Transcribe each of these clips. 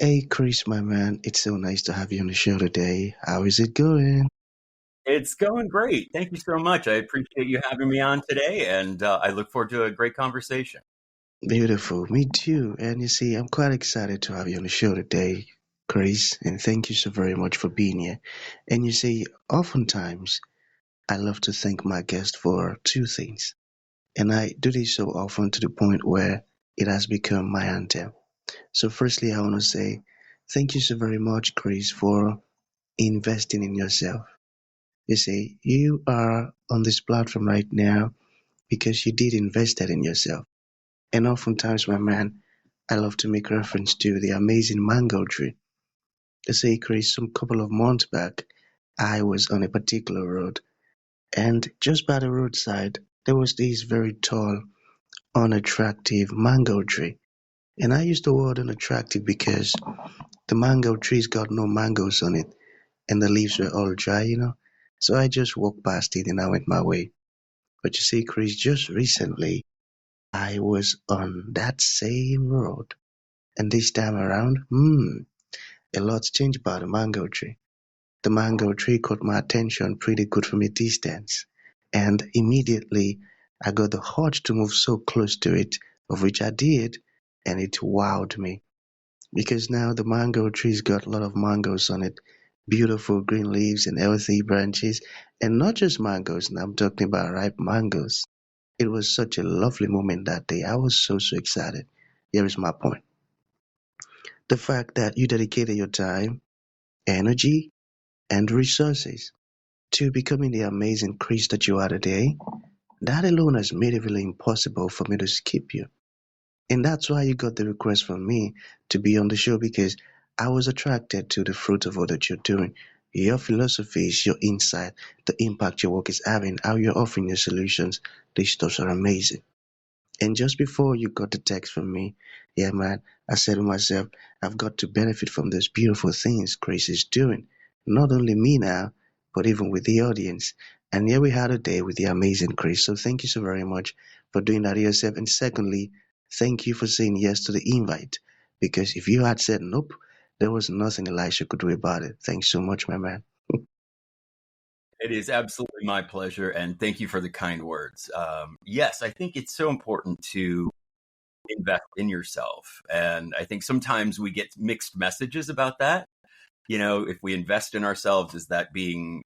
Hey Chris, my man, it's so nice to have you on the show today. How is it going? It's going great. Thank you so much. I appreciate you having me on today, and I look forward to a great conversation. Beautiful, me too. And you see, I'm quite excited to have you on the show today, Chris, and thank you so very much for being here. And you see, oftentimes I love to thank my guest for two things, and I do this so often to the point where it has become my anthem. So, firstly, I want to say thank you so very much, Chris, for investing in yourself. You see, you are on this platform right now because you did invest that in yourself. And oftentimes, my man, I love to make reference to the amazing mango tree. To say, Chris, some couple of months back, I was on a particular road, and just by the roadside, there was this very tall, unattractive mango tree. And I used the word unattractive because the mango tree's got no mangoes on it, and the leaves were all dry. So I just walked past it and I went my way. But you see, Chris, just recently, I was on that same road, and this time around, a lot's changed about the mango tree. The mango tree caught my attention pretty good from a distance, and immediately I got the urge to move so close to it, of which I did, and it wowed me. Because now the mango tree's got a lot of mangoes on it, beautiful green leaves and healthy branches, and not just mangoes, and I'm talking about ripe mangoes. It was such a lovely moment that day. I was so excited. Here is my point. The fact that you dedicated your time, energy, and resources to becoming the amazing Chris that you are today, that alone has made it really impossible for me to skip you. And that's why you got the request from me to be on the show because I was attracted to the fruit of all that you're doing. Your philosophies, your insight, the impact your work is having, how you're offering your solutions, these stuffs are amazing. And just before you got the text from me, yeah, man, I said to myself, I've got to benefit from those beautiful things Chris is doing. Not only me now, but even with the audience. And here we had a day with the amazing Chris. So thank you so very much for doing that yourself. And secondly, thank you for saying yes to the invite. Because if you had said nope, there was nothing Elisha could do about it. Thanks so much, my man. It is absolutely my pleasure, and thank you for the kind words. Yes, I think it's so important to invest in yourself, and I think sometimes we get mixed messages about that. If we invest in ourselves, is that being,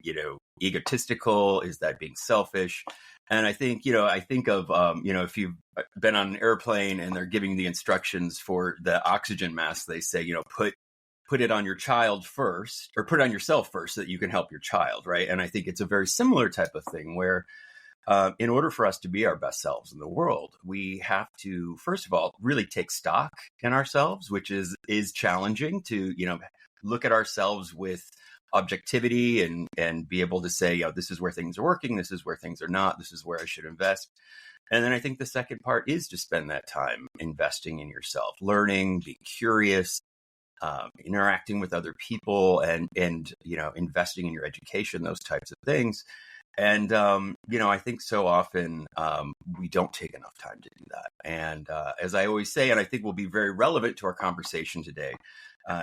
egotistical? Is that being selfish? And I think, I think of, if you've been on an airplane and they're giving the instructions for the oxygen mask, they say, put it on your child first, or put it on yourself first so that you can help your child, right? And I think it's a very similar type of thing where in order for us to be our best selves in the world, we have to, first of all, really take stock in ourselves, which is challenging to, look at ourselves with objectivity and be able to say, this is where things are working, this is where things are not, this is where I should invest. And then I think the second part is to spend that time investing in yourself, learning, being curious, interacting with other people, and investing in your education, those types of things. And I think so often we don't take enough time to do that. And as I always say, and I think will be very relevant to our conversation today,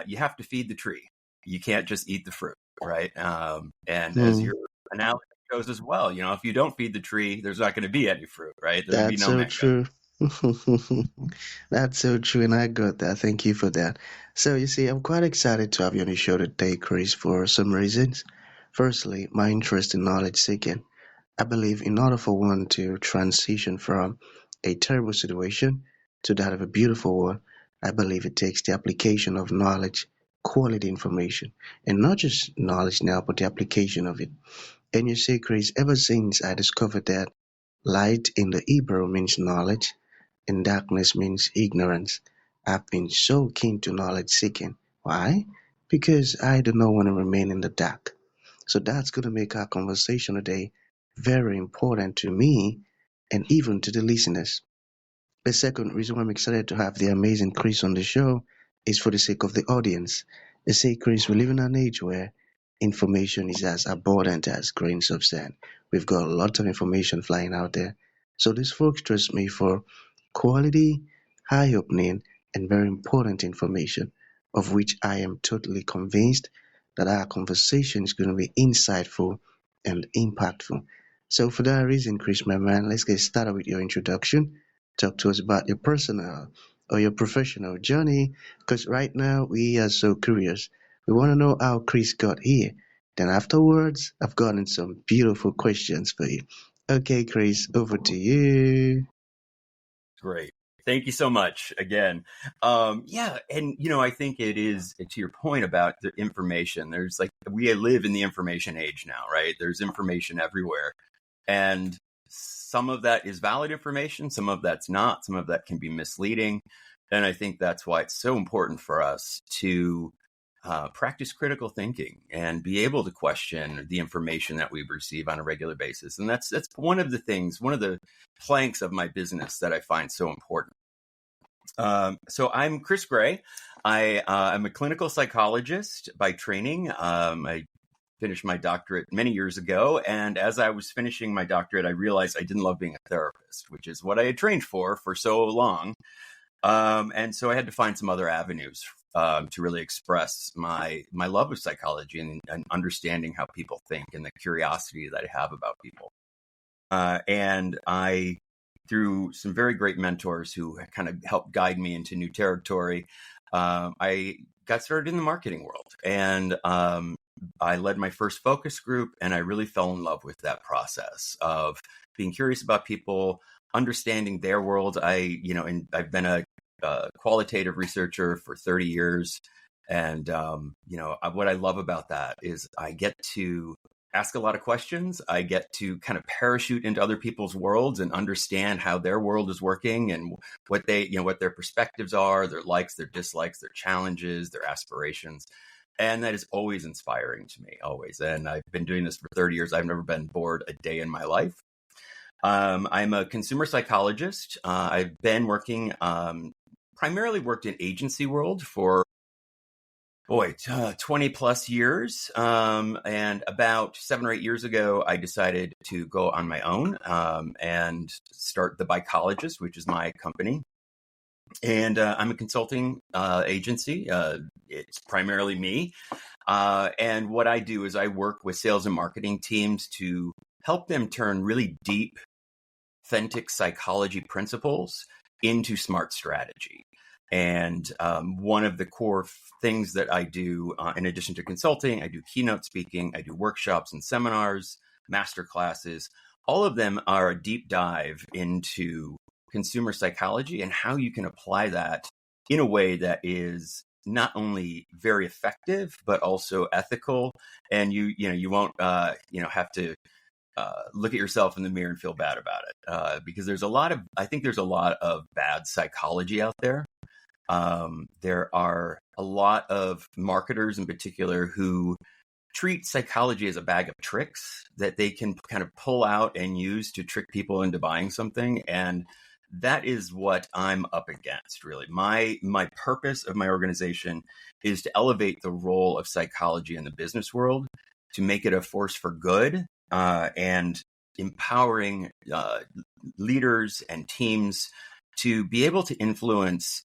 you have to feed the tree. You can't just eat the fruit, right? And as Hmm, your analogy goes as well, if you don't feed the tree, there's not going to be any fruit, right? There'll be that's no so mango. true. That's so true, and I got that. Thank you for that. So, you see, I'm quite excited to have you on the show today, Chris, for some reasons. Firstly, my interest in knowledge seeking. I believe in order for one to transition from a terrible situation to that of a beautiful one, I believe it takes the application of knowledge, quality information, and not just knowledge now, but the application of it. And you see, Chris, ever since I discovered that light in the Hebrew means knowledge and darkness means ignorance, I've been so keen to knowledge seeking. Why? Because I do not want to remain in the dark. So that's going to make our conversation today very important to me and even to the listeners. The second reason why I'm excited to have the amazing Chris on the show is for the sake of the audience. They say, Chris, we live in an age where information is as abundant as grains of sand. We've got a lot of information flying out there. So these folks trust me for quality, eye opening, and very important information. of which I am totally convinced that our conversation is going to be insightful and impactful. So, for that reason, Chris, my man, let's get started with your introduction. Talk to us about your personal or your professional journey, because right now we are so curious. We want to know how Chris got here. Then, afterwards, I've gotten some beautiful questions for you. Okay, Chris, over to you. Great. Thank you so much again. Yeah. And, I think it is to your point about the information. There's like, we live in the information age now, right? There's information everywhere. And some of that is valid information, some of that's not, some of that can be misleading. And I think that's why it's so important for us to practice critical thinking and be able to question the information that we receive on a regular basis. And that's one of the things, one of the planks of my business that I find so important. So I'm Chris Gray. I'm a clinical psychologist by training. I finished my doctorate many years ago. And as I was finishing my doctorate, I realized I didn't love being a therapist, which is what I had trained for so long. And so I had to find some other avenues to really express my love of psychology and understanding how people think and the curiosity that I have about people. And I, through some very great mentors who kind of helped guide me into new territory, I got started in the marketing world. And I led my first focus group, and I really fell in love with that process of being curious about people, understanding their world. And I've been a qualitative researcher for 30 years. And, what I love about that is I get to ask a lot of questions. I get to kind of parachute into other people's worlds and understand how their world is working and what what their perspectives are, their likes, their dislikes, their challenges, their aspirations. And that is always inspiring to me, always. And I've been doing this for 30 years. I've never been bored a day in my life. I'm a consumer psychologist. I've been working, primarily worked in agency world for 20 plus years. And about 7 or 8 years ago, I decided to go on my own and start the Buycologist, which is my company. And I'm a consulting agency. It's primarily me. And what I do is I work with sales and marketing teams to help them turn really deep, authentic psychology principles into smart strategy. And one of the core things that I do, in addition to consulting, I do keynote speaking, I do workshops and seminars, master classes. All of them are a deep dive into consumer psychology and how you can apply that in a way that is not only very effective, but also ethical. And you won't, have to look at yourself in the mirror and feel bad about it. Because I think there's a lot of bad psychology out there. There are a lot of marketers in particular who treat psychology as a bag of tricks that they can kind of pull out and use to trick people into buying something. And that is what I'm up against, really. My purpose of my organization is to elevate the role of psychology in the business world, to make it a force for good, and empowering leaders and teams to be able to influence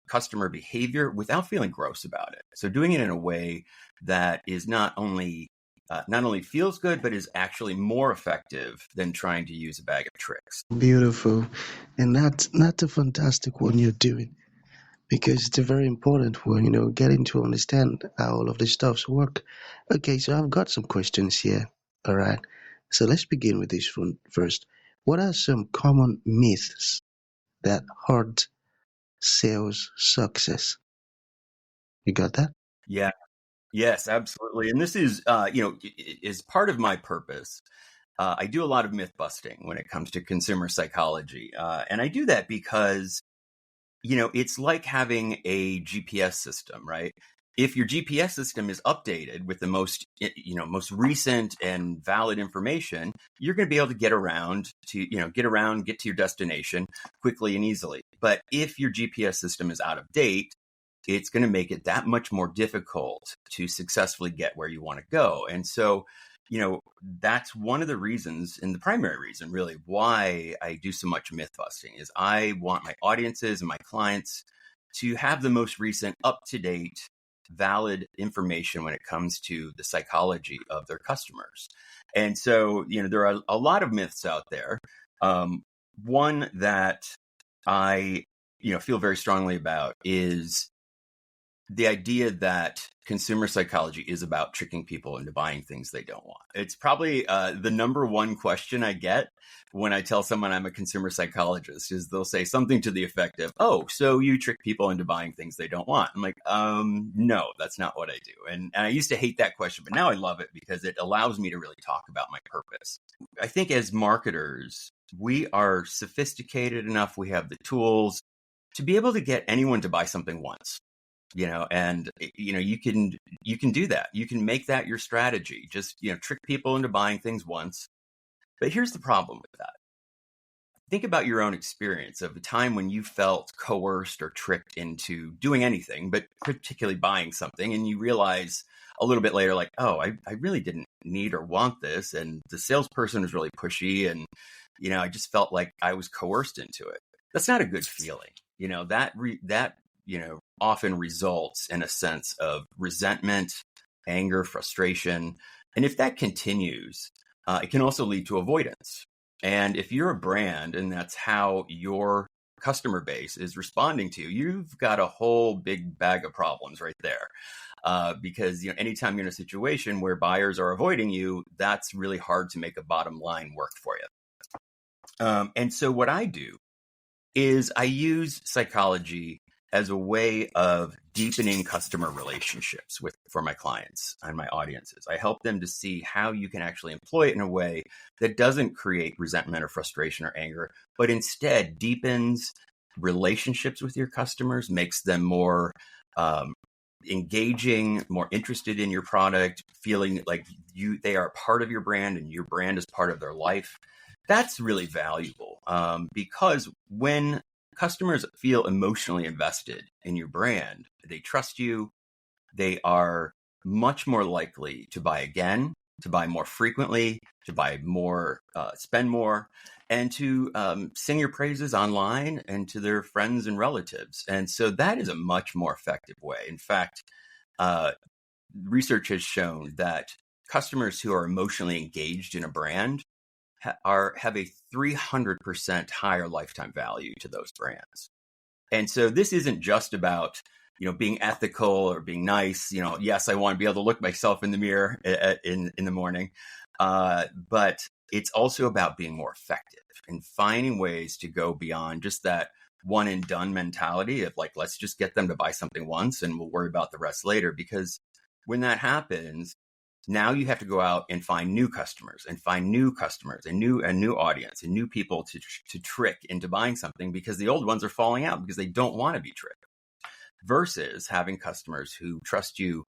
customer behavior without feeling gross about it. So doing it in a way that is not only feels good, but is actually more effective than trying to use a bag of tricks. Beautiful. And that's a fantastic one you're doing, because it's a very important one, getting to understand how all of the stuffs work. Okay, so I've got some questions here. All right. So let's begin with this one first. What are some common myths that hurt sales success? You got that? Yeah. Yes, absolutely. And this is part of my purpose. I do a lot of myth busting when it comes to consumer psychology. And I do that because, it's like having a GPS system, right? If your GPS system is updated with the most recent and valid information, you're going to be able to get to your destination quickly and easily. But if your GPS system is out of date, it's going to make it that much more difficult to successfully get where you want to go. And so, that's one of the reasons, and the primary reason really, why I do so much myth busting is I want my audiences and my clients to have the most recent, up-to-date, valid information when it comes to the psychology of their customers. And so, there are a lot of myths out there. One that I, feel very strongly about is the idea that consumer psychology is about tricking people into buying things they don't want. It's probably the number one question I get when I tell someone I'm a consumer psychologist is they'll say something to the effect of, "Oh, so you trick people into buying things they don't want?" I'm like, no, that's not what I do. And I used to hate that question, but now I love it because it allows me to really talk about my purpose. I think as marketers, we are sophisticated enough, we have the tools to be able to get anyone to buy something once. And you can do that. You can make that your strategy. Just, trick people into buying things once. But here's the problem with that. Think about your own experience of a time when you felt coerced or tricked into doing anything, but particularly buying something. And you realize a little bit later, like, oh, I really didn't need or want this. And the salesperson was really pushy. And, I just felt like I was coerced into it. That's not a good feeling. That often results in a sense of resentment, anger, frustration. And if that continues, it can also lead to avoidance. And if you're a brand and that's how your customer base is responding to you, you've got a whole big bag of problems right there. Because anytime you're in a situation where buyers are avoiding you, that's really hard to make a bottom line work for you. And so what I do is I use psychology as a way of deepening customer relationships for my clients and my audiences. I help them to see how you can actually employ it in a way that doesn't create resentment or frustration or anger, but instead deepens relationships with your customers, makes them more engaging, more interested in your product, feeling like they are part of your brand and your brand is part of their life. That's really valuable because when customers feel emotionally invested in your brand, they trust you, they are much more likely to buy again, to buy more frequently, to buy more, spend more, and to sing your praises online and to their friends and relatives. And so that is a much more effective way. In fact, research has shown that customers who are emotionally engaged in a brand have a 300% higher lifetime value to those brands. And so this isn't just about, being ethical or being nice. Yes, I want to be able to look myself in the mirror in the morning. But it's also about being more effective and finding ways to go beyond just that one and done mentality of like, let's just get them to buy something once and we'll worry about the rest later. Because when that happens, now you have to go out and find new customers and find new customers and new audience and new people to trick into buying something because the old ones are falling out because they don't want to be tricked. Versus having customers who trust you,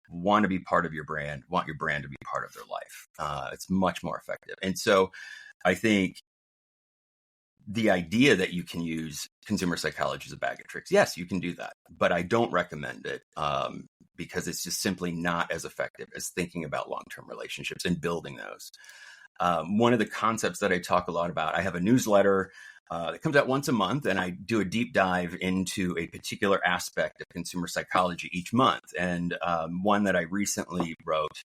want to be part of your brand, want your brand to be part of their life. It's much more effective. And so I think the idea that you can use consumer psychology as a bag of tricks, yes, you can do that, but I don't recommend it because it's just simply not as effective as thinking about long-term relationships and building those. One of the concepts that I talk a lot about, I have a newsletter that comes out once a month, and I do a deep dive into a particular aspect of consumer psychology each month. And one that I recently wrote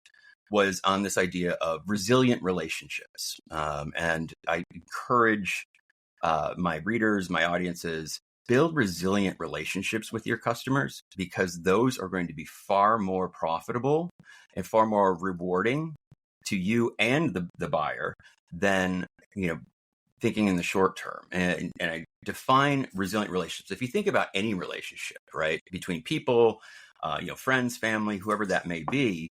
was on this idea of resilient relationships. And I encourage my readers, my audiences, build resilient relationships with your customers because those are going to be far more profitable and far more rewarding to you and the buyer than, thinking in the short term. And I define resilient relationships. If you think about any relationship, right, between people, friends, family, whoever that may be,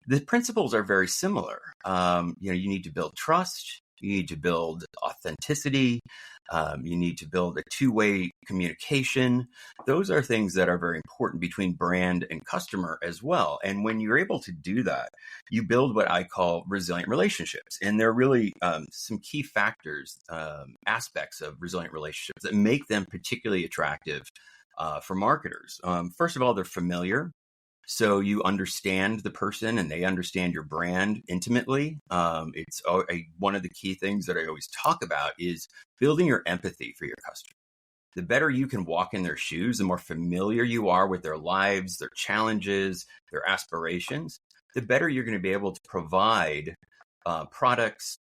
the principles are very similar. You need to build trust. You need to build authenticity. You need to build a two-way communication. Those are things that are very important between brand and customer as well. And when you're able to do that, you build what I call resilient relationships. And there are really some key factors, aspects of resilient relationships that make them particularly attractive for marketers. First of all, they're familiar. So you understand the person and they understand your brand intimately. It's one of the key things that I always talk about is building your empathy for your customer. the better you can walk in their shoes, the more familiar you are with their lives, their challenges, their aspirations, the better you're going to be able to provide products,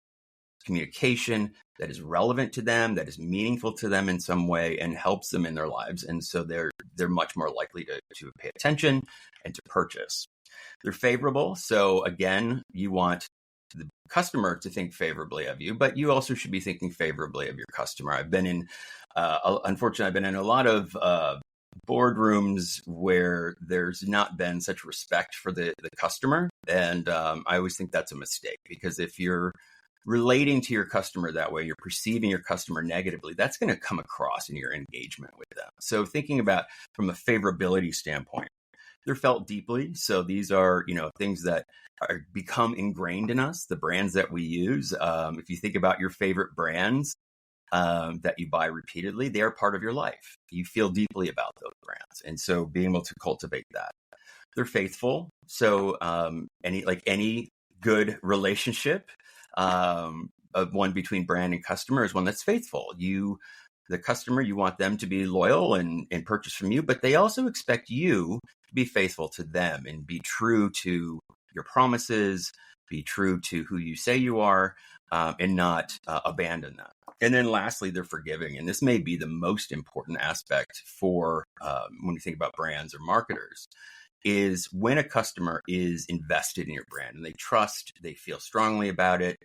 communication that is relevant to them, that is meaningful to them in some way, and helps them in their lives. And so they're much more likely to pay attention and to purchase. They're favorable. So again, you want the customer to think favorably of you, but you also should be thinking favorably of your customer. Unfortunately, I've been in a lot of boardrooms where there's not been such respect for the customer. And I always think that's a mistake, because if you're relating to your customer that way, you're perceiving your customer negatively, that's going to come across in your engagement with them. So thinking about from a favorability standpoint, they're felt deeply. So these are, things that become ingrained in us, the brands that we use. If you think about your favorite brands that you buy repeatedly, they are part of your life. You feel deeply about those brands. And so being able to cultivate that. They're faithful. So any good relationship, of one between brand and customer is one that's faithful. The customer, you want them to be loyal and purchase from you, but they also expect you to be faithful to them and be true to your promises, be true to who you say you are, and not abandon that. And then lastly, they're forgiving. And this may be the most important aspect for when you think about brands or marketers, is when a customer is invested in your brand and they trust, they feel strongly about it,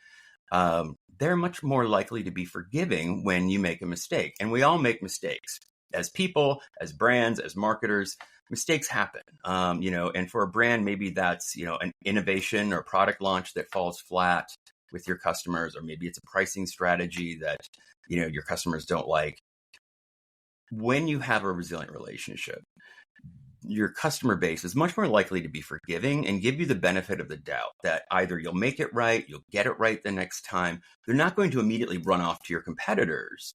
they're much more likely to be forgiving when you make a mistake. And we all make mistakes as people, as brands, as marketers. Mistakes happen, and for a brand, maybe that's, an innovation or product launch that falls flat with your customers, or maybe it's a pricing strategy that, your customers don't like. When you have a resilient relationship, your customer base is much more likely to be forgiving and give you the benefit of the doubt that either you'll make it right, you'll get it right the next time. They're not going to immediately run off to your competitors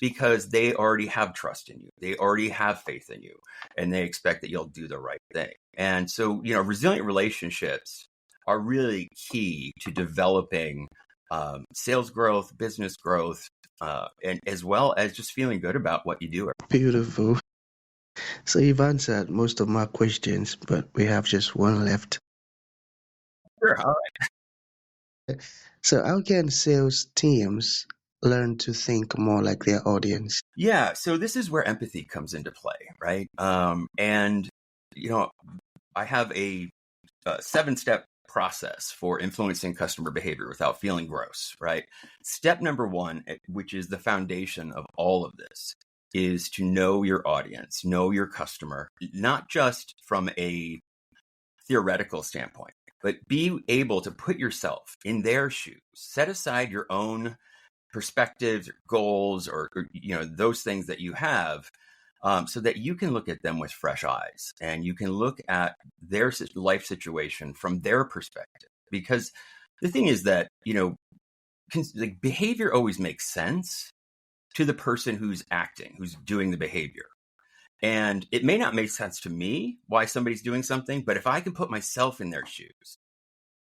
because they already have trust in you. They already have faith in you, and they expect that you'll do the right thing. And so, resilient relationships are really key to developing sales growth, business growth, and as well as just feeling good about what you do. Beautiful. So you've answered most of my questions, but we have just one left. Sure. All right. So how can sales teams learn to think more like their audience? Yeah. So this is where empathy comes into play, right? And, I have a 7-step process for influencing customer behavior without feeling gross, right? Step number 1, which is the foundation of all of this, is to know your audience, know your customer, not just from a theoretical standpoint, but be able to put yourself in their shoes, set aside your own perspectives or goals or those things that you have, so that you can look at them with fresh eyes and you can look at their life situation from their perspective. Because the thing is that, behavior always makes sense to the person who's acting, who's doing the behavior. And it may not make sense to me why somebody's doing something, but if I can put myself in their shoes,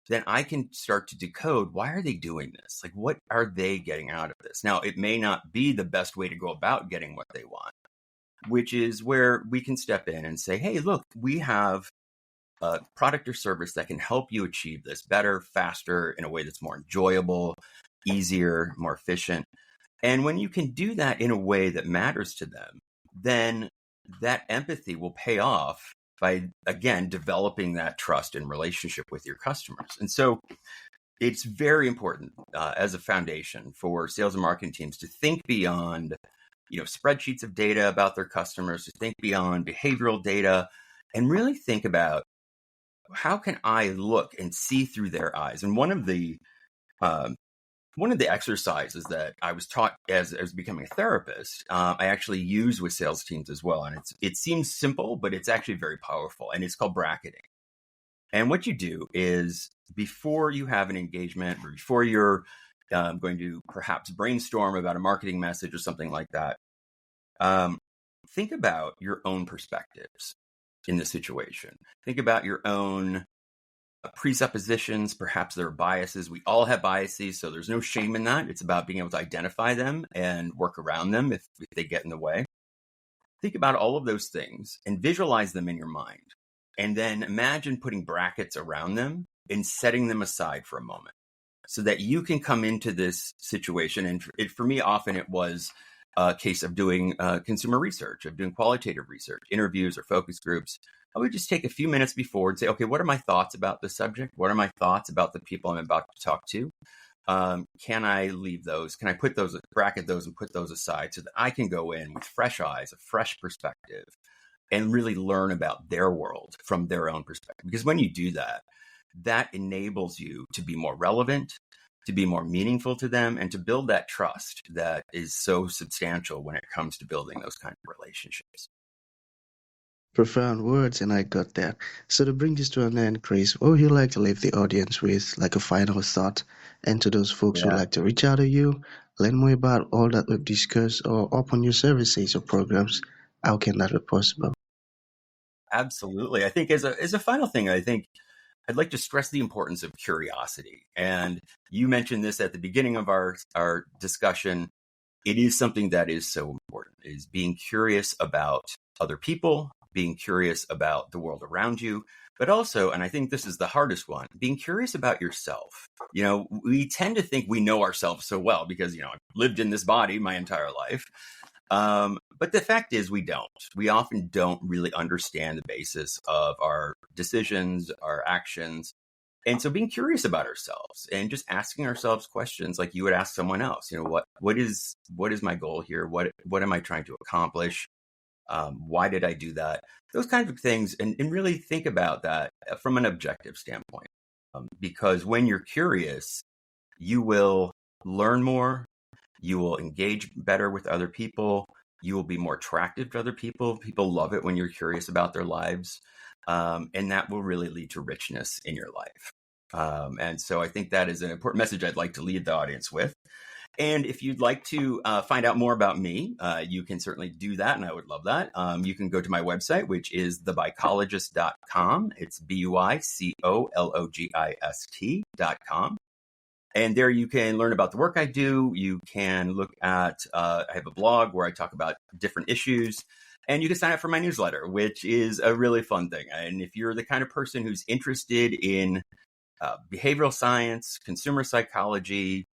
then I can start to decode, why are they doing this? Like, what are they getting out of this? Now, it may not be the best way to go about getting what they want, which is where we can step in and say, hey, look, we have a product or service that can help you achieve this better, faster, in a way that's more enjoyable, easier, more efficient. And when you can do that in a way that matters to them, then that empathy will pay off by, again, developing that trust and relationship with your customers. And so it's very important as a foundation for sales and marketing teams to think beyond, spreadsheets of data about their customers, to think beyond behavioral data, and really think about, how can I look and see through their eyes? And one of the exercises that I was taught as I was becoming a therapist, I actually use with sales teams as well. And it seems simple, but it's actually very powerful. And it's called bracketing. And what you do is, before you have an engagement, or before you're going to perhaps brainstorm about a marketing message or something like that, think about your own perspectives in the situation. Think about your own presuppositions. Perhaps there are biases. We all have biases, so there's no shame in that. It's about being able to identify them and work around them if they get in the way. think about all of those things and visualize them in your mind. And then imagine putting brackets around them and setting them aside for a moment so that you can come into this situation. And for me, often it was a case of doing consumer research, of doing qualitative research, interviews or focus groups. I would just take a few minutes before and say, okay, what are my thoughts about this subject? What are my thoughts about the people I'm about to talk to? Can I leave those? Can I bracket those and put those aside so that I can go in with fresh eyes, a fresh perspective, and really learn about their world from their own perspective? Because when you do that, that enables you to be more relevant, to be more meaningful to them, and to build that trust that is so substantial when it comes to building those kind of relationships. Profound words, and I got that. So to bring this to an end, Chris, what would you like to leave the audience with, like a final thought? And to those folks who Yeah, like to reach out to you, learn more about all that we've discussed, or open your services or programs, how can that be possible? absolutely. I think as a final thing, I think I'd like to stress the importance of curiosity. And you mentioned this at the beginning of our discussion. It is something that is so important, is being curious about other people, being curious about the world around you, but also, and I think this is the hardest one, being curious about yourself. We tend to think we know ourselves so well because, I've lived in this body my entire life. But the fact is we don't. We often don't really understand the basis of our decisions, our actions. And so being curious about ourselves and just asking ourselves questions like you would ask someone else, what is my goal here? What am I trying to accomplish? Why did I do that? Those kinds of things. And really think about that from an objective standpoint. Because when you're curious, you will learn more, you will engage better with other people, you will be more attractive to other people. People love it when you're curious about their lives. And that will really lead to richness in your life. And so I think that is an important message I'd like to leave the audience with. And if you'd like to find out more about me, you can certainly do that. And I would love that. You can go to my website, which is thebuycologist.com. It's BUICOLOGIST.com. And there you can learn about the work I do. You can look at, I have a blog where I talk about different issues. And you can sign up for my newsletter, which is a really fun thing. And if you're the kind of person who's interested in behavioral science, consumer psychology,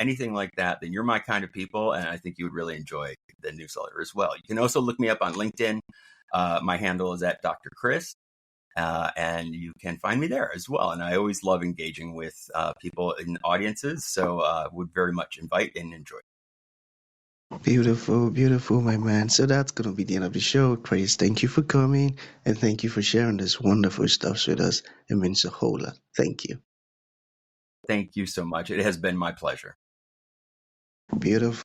anything like that, then you're my kind of people. And I think you would really enjoy the newsletter as well. You can also look me up on LinkedIn. My handle is at Dr. Chris. And you can find me there as well. And I always love engaging with people in audiences. So would very much invite and enjoy. Beautiful, beautiful, my man. So that's going to be the end of the show. Chris, thank you for coming, and thank you for sharing this wonderful stuff with us. It means a whole lot. Thank you. Thank you so much. It has been my pleasure. Beautiful.